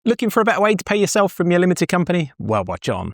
Looking for a better way to pay yourself from your limited company? Well, watch on.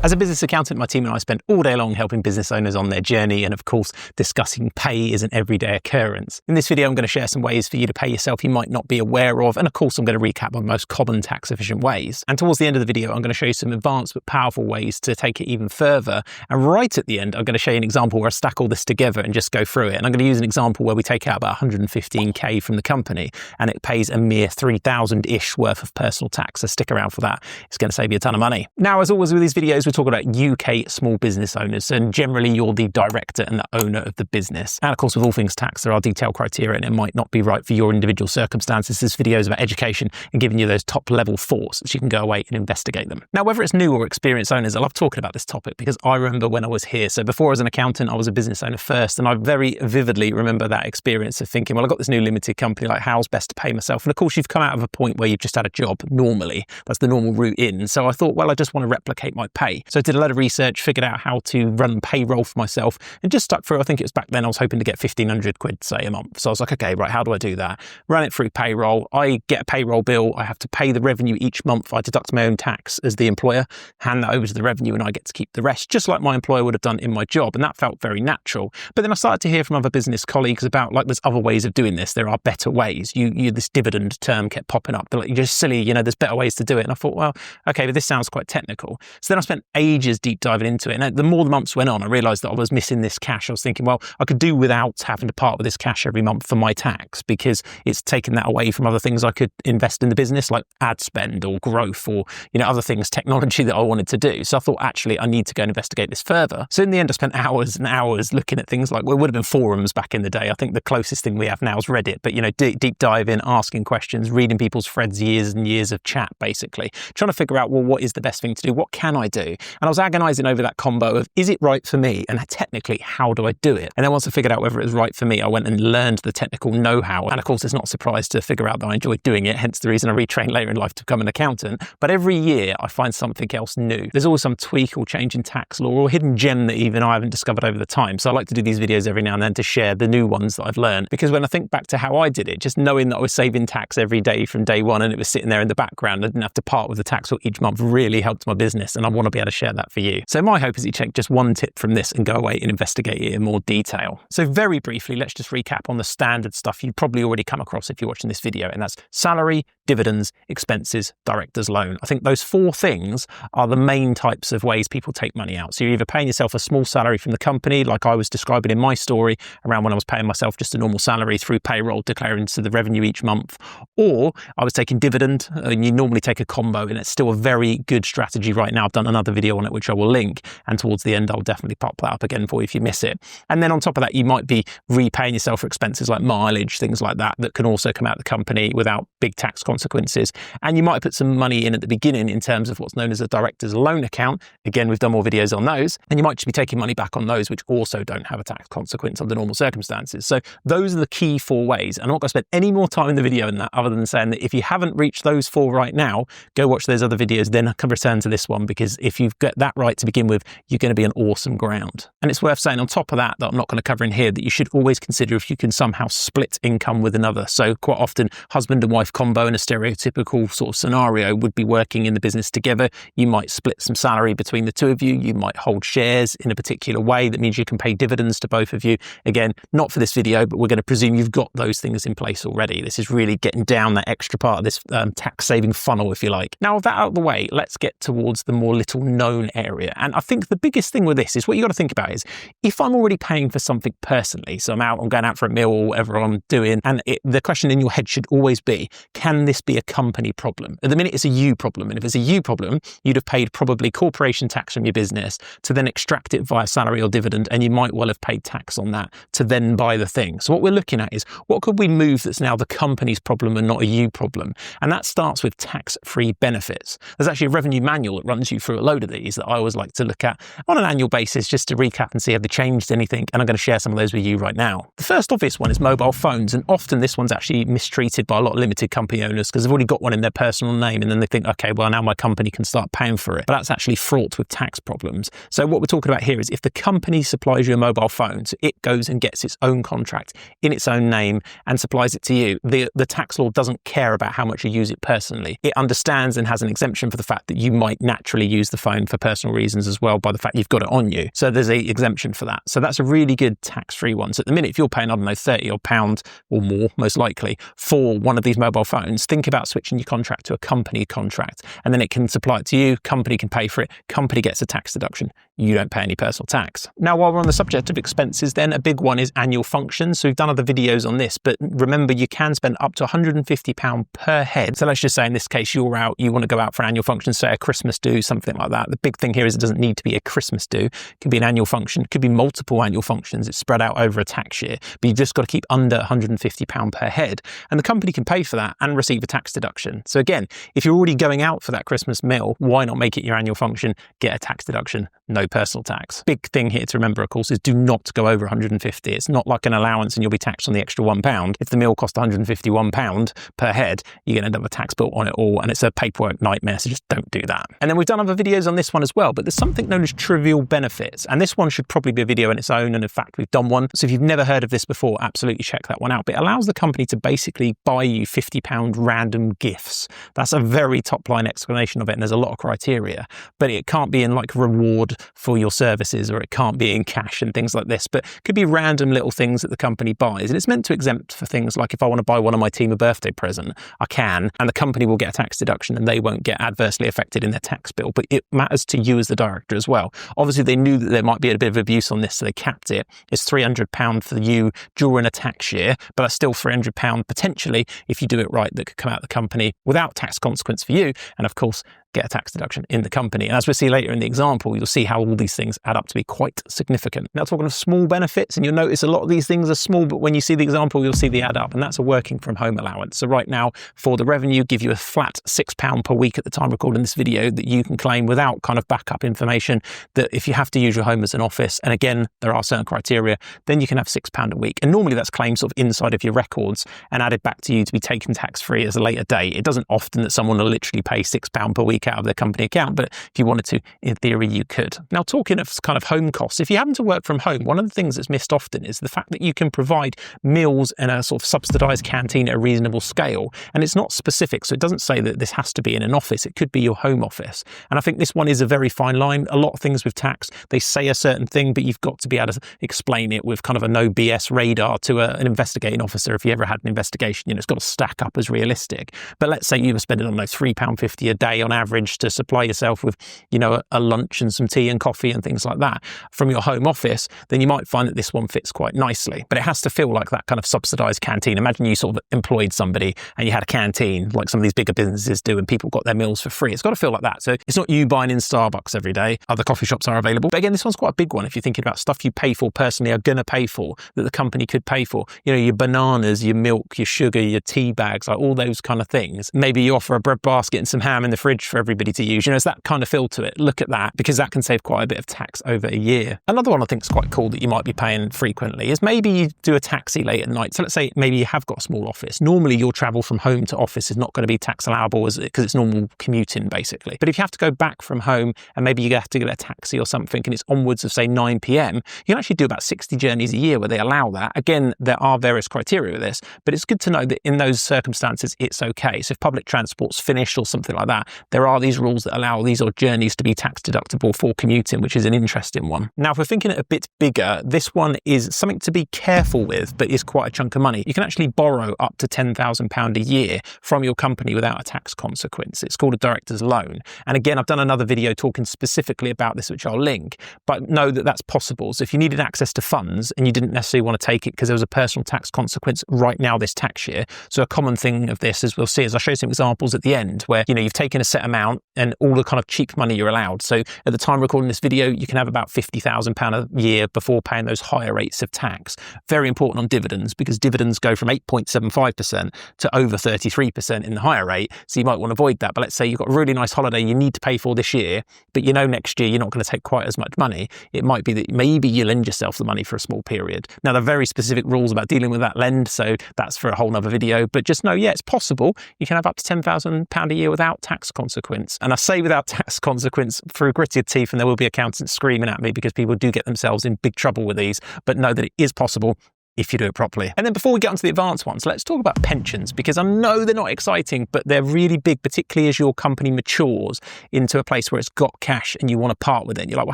As a business accountant, my team and I spend all day long helping business owners on their journey, and of course, discussing pay is an everyday occurrence. In this video, I'm going to share some ways for you to pay yourself you might not be aware of, and of course, I'm going to recap on the most common tax-efficient ways. And towards the end of the video, I'm going to show you some advanced but powerful ways to take it even further. And right at the end, I'm going to show you an example where I stack all this together and just go through it. And I'm going to use an example where we take out about 115k from the company, and it pays a mere 3,000-ish worth of personal tax. So stick around for that. It's going to save you a ton of money. Now, as always with these videos, we're talking about UK small business owners, and generally you're the director and the owner of the business. And of course, with all things tax, there are detailed criteria and it might not be right for your individual circumstances. This video is about education and giving you those top level thoughts so you can go away and investigate them. Now, whether it's new or experienced owners, I love talking about this topic because I remember when I was here. So before I was an accountant, I was a business owner first, and I very vividly remember that experience of thinking, well, I got this new limited company, like how's best to pay myself? And of course, you've come out of a point where you've just had a job normally. That's the normal route in. So I thought, well, I just want to replicate my pay. So I did a lot of research, figured out how to run payroll for myself, and just stuck through. I think it was back then I was hoping to get 1,500 quid, say, a month. So I was like, okay, right, how do I do that? Run it through payroll. I get a payroll bill. I have to pay the revenue each month. I deduct my own tax as the employer, hand that over to the revenue, and I get to keep the rest, just like my employer would have done in my job. And that felt very natural. But then I started to hear from other business colleagues about, like, there's other ways of doing this. There are better ways. This dividend term kept popping up. They're like, you're just silly, there's better ways to do it. And I thought, well, okay, but this sounds quite technical. So then I spent ages deep diving into it. And the more the months went on, I realized that I was missing this cash. I was thinking, well, I could do without having to part with this cash every month for my tax, because it's taken that away from other things I could invest in the business, like ad spend or growth or, other things, technology that I wanted to do. So I thought, actually, I need to go and investigate this further. So in the end, I spent hours and hours looking at things like, well, it would have been forums back in the day. I think the closest thing we have now is Reddit, but, deep dive in, asking questions, reading people's threads, years and years of chat, basically, trying to figure out, well, what is the best thing to do? What can I do? And I was agonizing over that combo of, is it right for me? And technically, how do I do it? And then once I figured out whether it was right for me, I went and learned the technical know-how. And of course, it's not a surprise to figure out that I enjoyed doing it, hence the reason I retrained later in life to become an accountant. But every year, I find something else new. There's always some tweak or change in tax law or hidden gem that even I haven't discovered over the time. So I like to do these videos every now and then to share the new ones that I've learned. Because when I think back to how I did it, just knowing that I was saving tax every day from day one and it was sitting there in the background, I didn't have to part with the tax each month, really helped my business. And I want to be able to share that for you. So my hope is that you take just one tip from this and go away and investigate it in more detail. So very briefly, let's just recap on the standard stuff you've probably already come across if you're watching this video, and that's salary, dividends, expenses, director's loan. I think those four things are the main types of ways people take money out. So you're either paying yourself a small salary from the company, like I was describing in my story around when I was paying myself just a normal salary through payroll, declaring to the revenue each month, or I was taking dividend, and you normally take a combo, and it's still a very good strategy right now. I've done another video on it, which I will link, and towards the end, I'll definitely pop that up again for you if you miss it. And then on top of that, you might be repaying yourself for expenses like mileage, things like that, that can also come out of the company without big tax consequences. And you might put some money in at the beginning in terms of what's known as a director's loan account. Again, we've done more videos on those. And you might just be taking money back on those, which also don't have a tax consequence under normal circumstances. So those are the key four ways. And I'm not going to spend any more time in the video on that, other than saying that if you haven't reached those four right now, go watch those other videos, then come return to this one, because if you've got that right to begin with, you're going to be on awesome ground. And it's worth saying on top of that I'm not going to cover in here, that you should always consider if you can somehow split income with another. So quite often, husband and wife combo in a stereotypical sort of scenario would be working in the business together. You might split some salary between the two of you. You might hold shares in a particular way. That means you can pay dividends to both of you. Again, not for this video, but we're going to presume you've got those things in place already. This is really getting down that extra part of this tax saving funnel, if you like. Now, with that out of the way, let's get towards the more little known area. And I think the biggest thing with this is what you got to think about is, if I'm already paying for something personally, so I'm going out for a meal or whatever I'm doing, and the question in your head should always be, can this be a company problem? At the minute, it's a you problem. And if it's a you problem, you'd have paid probably corporation tax from your business to then extract it via salary or dividend, and you might well have paid tax on that to then buy the thing. So what we're looking at is, what could we move that's now the company's problem and not a you problem? And that starts with tax-free benefits. There's actually a revenue manual that runs you through a load of these that I always like to look at on an annual basis, just to recap and see have they changed anything, and I'm going to share some of those with you right now. The first obvious one is mobile phones, and often this one's actually mistreated by a lot of limited company owners business because they've already got one in their personal name, and then they think, okay, well, now my company can start paying for it. But that's actually fraught with tax problems. So what we're talking about here is if the company supplies you a mobile phone, so it goes and gets its own contract in its own name and supplies it to you, the tax law doesn't care about how much you use it personally. It understands and has an exemption for the fact that you might naturally use the phone for personal reasons as well by the fact you've got it on you. So there's an exemption for that. So that's a really good tax-free one. So at the minute, if you're paying, I don't know, £30 odd or more, most likely, for one of these mobile phones, think about switching your contract to a company contract, and then it can supply it to you, company can pay for it, company gets a tax deduction, you don't pay any personal tax. Now, while we're on the subject of expenses, then a big one is annual functions. So we've done other videos on this, but remember, you can spend up to £150 per head. So let's just say in this case, you're out, you want to go out for an annual function, say a Christmas do, something like that. The big thing here is it doesn't need to be a Christmas do. It could be an annual function, it could be multiple annual functions. It's spread out over a tax year, but you've just got to keep under £150 per head. And the company can pay for that and receive a tax deduction. So again, if you're already going out for that Christmas meal, why not make it your annual function, get a tax deduction, no personal tax. Big thing here to remember, of course, is do not go over 150. It's not like an allowance and you'll be taxed on the extra £1. If the meal costs £151 per head, you're going to end up with a tax bill on it all, and it's a paperwork nightmare, so just don't do that. And then we've done other videos on this one as well, but there's something known as trivial benefits, and this one should probably be a video in its own, and in fact, we've done one. So if you've never heard of this before, absolutely check that one out. But it allows the company to basically buy you £50 random gifts. That's a very top line explanation of it, and there's a lot of criteria, but it can't be in like reward for your services, or it can't be in cash and things like this, but it could be random little things that the company buys. And it's meant to exempt for things like if I want to buy one of my team a birthday present, I can, and the company will get a tax deduction and they won't get adversely affected in their tax bill. But it matters to you as the director as well. Obviously, they knew that there might be a bit of abuse on this, so they capped it. It's £300 for you during a tax year, but that's still £300 potentially, if you do it right, that could come out of the company without tax consequence for you. And of course, get a tax deduction in the company. And as we'll see later in the example, you'll see how all these things add up to be quite significant. Now, talking of small benefits, and you'll notice a lot of these things are small, but when you see the example, you'll see the add up, and that's a working from home allowance. So right now, for the revenue, give you a flat £6 per week at the time recording this video that you can claim without kind of backup information, that if you have to use your home as an office, and again, there are certain criteria, then you can have £6 a week. And normally that's claimed sort of inside of your records and added back to you to be taken tax-free as a later date. It doesn't often that someone will literally pay £6 per week out of their company account, but if you wanted to, in theory, you could. Now, talking of kind of home costs, if you happen to work from home, one of the things that's missed often is the fact that you can provide meals in a sort of subsidised canteen at a reasonable scale. And it's not specific, so it doesn't say that this has to be in an office. It could be your home office. And I think this one is a very fine line. A lot of things with tax, they say a certain thing, but you've got to be able to explain it with kind of a no BS radar to an investigating officer if you ever had an investigation. You know, it's got to stack up as realistic. But let's say you were spending, I don't know, £3.50 a day on average to supply yourself with, you know, a lunch and some tea and coffee and things like that from your home office, then you might find that this one fits quite nicely. But it has to feel like that kind of subsidised canteen. Imagine you sort of employed somebody and you had a canteen like some of these bigger businesses do, and people got their meals for free. It's got to feel like that. So it's not you buying in Starbucks every day. Other coffee shops are available. But again, this one's quite a big one if you're thinking about stuff you pay for personally, are going to pay for, that the company could pay for. You know, your bananas, your milk, your sugar, your tea bags, like all those kind of things. Maybe you offer a bread basket and some ham in the fridge for everybody to use. You know, it's that kind of feel to it. Look at that, because that can save quite a bit of tax over a year. Another one I think is quite cool that you might be paying frequently is maybe you do a taxi late at night. So let's say maybe you have got a small office. Normally your travel from home to office is not going to be tax allowable because it's normal commuting basically. But if you have to go back from home and maybe you have to get a taxi or something and it's onwards of say 9 p.m, you can actually do about 60 journeys a year where they allow that. Again, there are various criteria with this, but it's good to know that in those circumstances it's okay. So if public transport's finished or something like that, there are these rules that allow these odd journeys to be tax deductible for commuting, which is an interesting one. Now, if we're thinking it a bit bigger, this one is something to be careful with, but is quite a chunk of money. You can actually borrow up to £10,000 a year from your company without a tax consequence. It's called a director's loan. And again, I've done another video talking specifically about this, which I'll link, but know that that's possible. So if you needed access to funds and you didn't necessarily want to take it because there was a personal tax consequence right now this tax year. So a common thing of this, as we'll see, as I'll show you some examples at the end where, you know, you've taken a set amount amount and all the kind of cheap money you're allowed. So at the time recording this video, you can have about £50,000 a year before paying those higher rates of tax. Very important on dividends, because dividends go from 8.75% to over 33% in the higher rate. So you might want to avoid that. But let's say you've got a really nice holiday you need to pay for this year, but you know next year you're not going to take quite as much money. It might be that maybe you lend yourself the money for a small period. Now, there are very specific rules about dealing with that lend, so that's for a whole nother video. But just know, yeah, it's possible. You can have up to £10,000 a year without tax consequence. And I say without tax consequence through gritted teeth, and there will be accountants screaming at me because people do get themselves in big trouble with these, but know that it is possible if you do it properly. And then before we get onto the advanced ones, let's talk about pensions, because I know they're not exciting, but they're really big, particularly as your company matures into a place where it's got cash and you want to part with it. And you're like, well,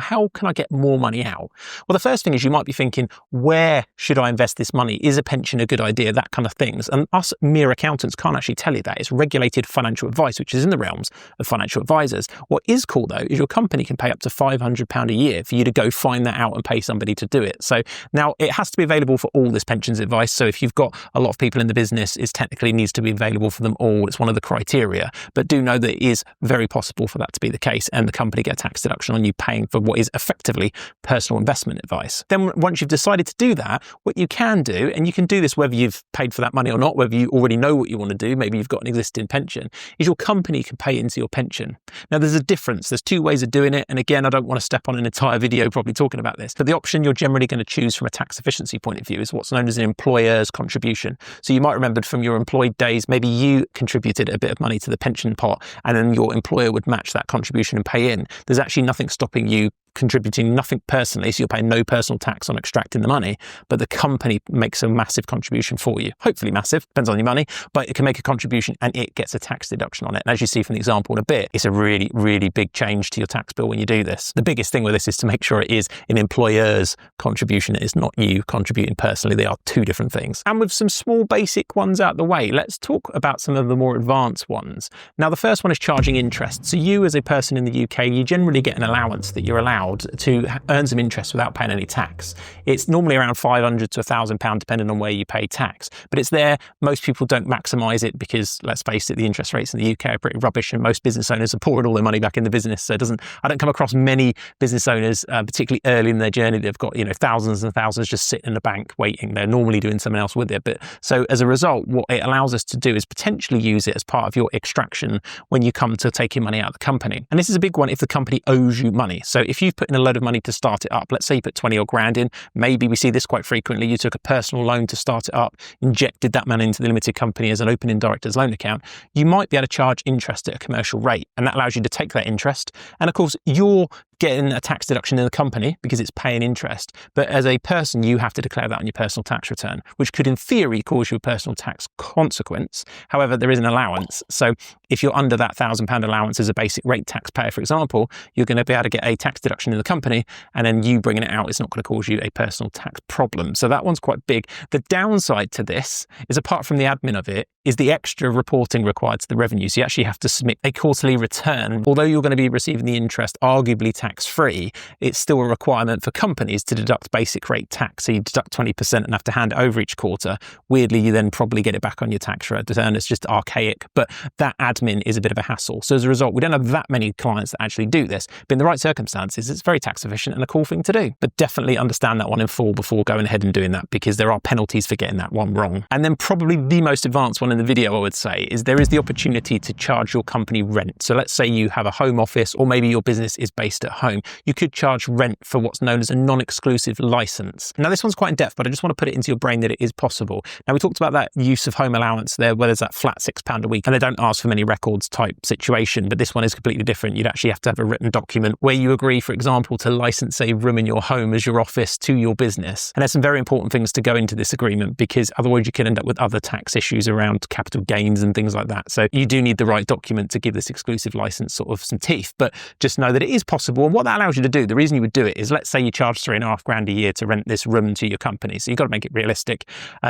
how can I get more money out? Well, the first thing is you might be thinking, where should I invest this money? Is a pension a good idea? That kind of things. And us mere accountants can't actually tell you that. It's regulated financial advice, which is in the realms of financial advisors. What is cool though, is your company can pay up to £500 a year for you to go find that out and pay somebody to do it. So now it has to be available for all this pensions advice. So if you've got a lot of people in the business, it technically needs to be available for them all. It's one of the criteria, but do know that it is very possible for that to be the case, and the company get a tax deduction on you paying for what is effectively personal investment advice. Then once you've decided to do that, what you can do, and you can do this whether you've paid for that money or not, whether you already know what you want to do, maybe you've got an existing pension, is your company can pay into your pension. Now there's a difference. There's two ways of doing it. And again, I don't want to step on an entire video probably talking about this, but the option you're generally going to choose from a tax efficiency point of view is what's known as an employer's contribution. So you might remember from your employed days, maybe you contributed a bit of money to the pension pot and then your employer would match that contribution and pay in. There's actually nothing stopping you contributing nothing personally, so you're paying no personal tax on extracting the money, but the company makes a massive contribution for you. Hopefully massive, depends on your money, but it can make a contribution and it gets a tax deduction on it. And as you see from the example in a bit, it's a really, really big change to your tax bill when you do this. The biggest thing with this is to make sure it is an employer's contribution. It is not you contributing personally. They are two different things. And with some small basic ones out the way, let's talk about some of the more advanced ones. Now, the first one is charging interest. So you as a person in the UK, you generally get an allowance that you're allowed to earn some interest without paying any tax. It's normally around £500 to £1,000 depending on where you pay tax, but it's there. Most people don't maximise it because, let's face it, the interest rates in the UK are pretty rubbish and most business owners are pouring all their money back in the business. So I don't come across many business owners, particularly early in their journey, they've got thousands and thousands just sitting in the bank waiting. They're normally doing something else with it. But so as a result, what it allows us to do is potentially use it as part of your extraction when you come to take your money out of the company. And this is a big one if the company owes you money. So if you've put in a load of money to start it up, let's say you put 20 or grand in, maybe we see this quite frequently, you took a personal loan to start it up, injected that money into the limited company as an opening director's loan account, you might be able to charge interest at a commercial rate. And that allows you to take that interest. And of course, you're getting a tax deduction in the company because it's paying interest. But as a person, you have to declare that on your personal tax return, which could in theory cause you a personal tax consequence. However, there is an allowance. So if you're under that £1,000 allowance as a basic rate taxpayer, for example, you're going to be able to get a tax deduction in the company, and then you bringing it out is not going to cause you a personal tax problem. So that one's quite big. The downside to this is, apart from the admin of it, is the extra reporting required to the revenue. So you actually have to submit a quarterly return. Although you're going to be receiving the interest arguably tax-free, it's still a requirement for companies to deduct basic rate tax. So you deduct 20% and have to hand it over each quarter. Weirdly, you then probably get it back on your tax return. It's just archaic, but that admin is a bit of a hassle. So as a result, we don't have that many clients that actually do this, but in the right circumstances, it's very tax efficient and a cool thing to do. But definitely understand that one in full before going ahead and doing that, because there are penalties for getting that one wrong. And then probably the most advanced one in the video, I would say, is there is the opportunity to charge your company rent. So let's say you have a home office, or maybe your business is based at home. You could charge rent for what's known as a non-exclusive license. Now, this one's quite in depth, but I just want to put it into your brain that it is possible. Now, we talked about that use of home allowance there, where there's that flat £6 a week, and they don't ask for many records type situation, but this one is completely different. You'd actually have to have a written document where you agree, for example, to license a room in your home as your office to your business. And there's some very important things to go into this agreement, because otherwise you can end up with other tax issues around capital gains and things like that. So you do need the right document to give this exclusive license sort of some teeth, but just know that it is possible. And what that allows you to do, the reason you would do it is, let's say you charge £3,500 a year to rent this room to your company. So you've got to make it realistic.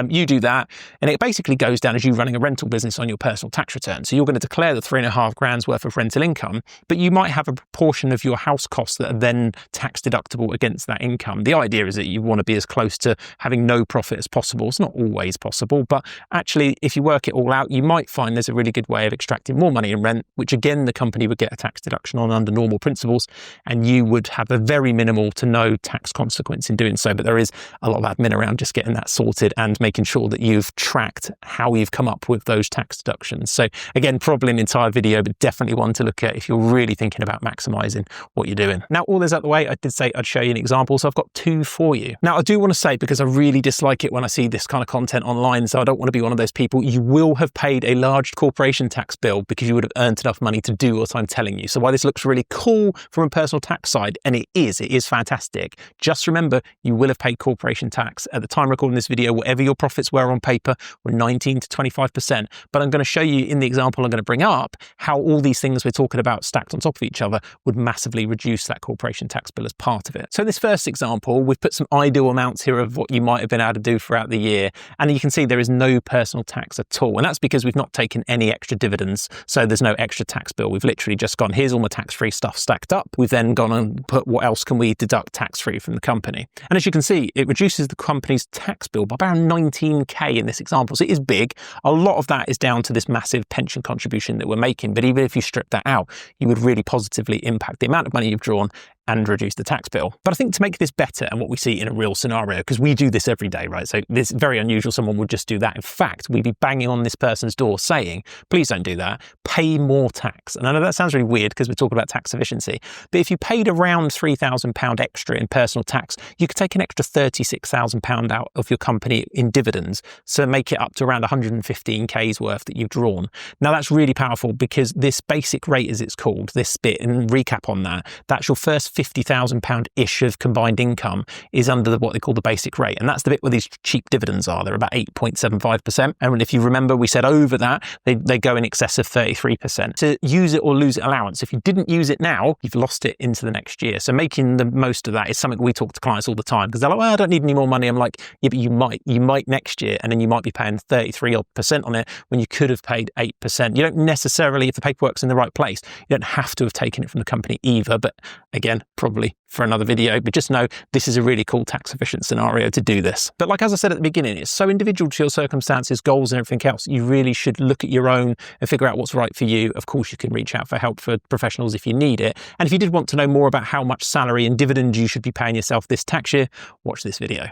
You do that, and it basically goes down as you running a rental business on your personal tax return. So you're going to declare the £3,500 worth of rental income, but you might have a proportion of your house costs that are then tax deductible against that income. The idea is that you want to be as close to having no profit as possible. It's not always possible, but actually, if you work work it all out, you might find there's a really good way of extracting more money in rent, which again, the company would get a tax deduction on under normal principles, and you would have a very minimal to no tax consequence in doing so. But there is a lot of admin around just getting that sorted and making sure that you've tracked how you've come up with those tax deductions. So again, probably an entire video, but definitely one to look at if you're really thinking about maximizing what you're doing. Now, all this out the way, I did say I'd show you an example, so I've got two for you. Now, I do want to say, because I really dislike it when I see this kind of content online, so I don't want to be one of those people, you will have paid a large corporation tax bill because you would have earned enough money to do what I'm telling you. So while this looks really cool from a personal tax side, and it is fantastic, just remember you will have paid corporation tax. At the time recording this video, whatever your profits were on paper were 19 to 25%. But I'm going to show you in the example I'm going to bring up how all these things we're talking about stacked on top of each other would massively reduce that corporation tax bill as part of it. So in this first example, we've put some ideal amounts here of what you might have been able to do throughout the year. And you can see there is no personal tax at all. And that's because we've not taken any extra dividends. So there's no extra tax bill. We've literally just gone, here's all my tax-free stuff stacked up. We've then gone and put what else can we deduct tax-free from the company. And as you can see, it reduces the company's tax bill by about 19K in this example. So it is big. A lot of that is down to this massive pension contribution that we're making. But even if you strip that out, you would really positively impact the amount of money you've drawn and reduce the tax bill. But I think to make this better and what we see in a real scenario, because we do this every day, right? So this is very unusual someone would just do that. In fact, we'd be banging on this person's door saying, please don't do that, pay more tax. And I know that sounds really weird because we're talking about tax efficiency, but if you paid around £3,000 extra in personal tax, you could take an extra £36,000 out of your company in dividends, so make it up to around 115K's worth that you've drawn. Now that's really powerful because this basic rate, as it's called, this bit, and recap on that, that's your first £50,000-ish of combined income is under what they call the basic rate. And that's the bit where these cheap dividends are. They're about 8.75%. And if you remember, we said over that, they go in excess of 33%. To use it or lose it allowance, if you didn't use it now, you've lost it into the next year. So making the most of that is something we talk to clients all the time because they're like, well, I don't need any more money. I'm like, yeah, but you might next year. And then you might be paying 33% on it when you could have paid 8%. You don't necessarily, if the paperwork's in the right place, you don't have to have taken it from the company either. But again, probably for another video, but just know this is a really cool tax efficient scenario to do this. But like as I said at the beginning, it's so individual to your circumstances, goals and everything else. You really should look at your own and figure out what's right for you. Of course, you can reach out for help for professionals if you need it. And if you did want to know more about how much salary and dividends you should be paying yourself this tax year, watch this video.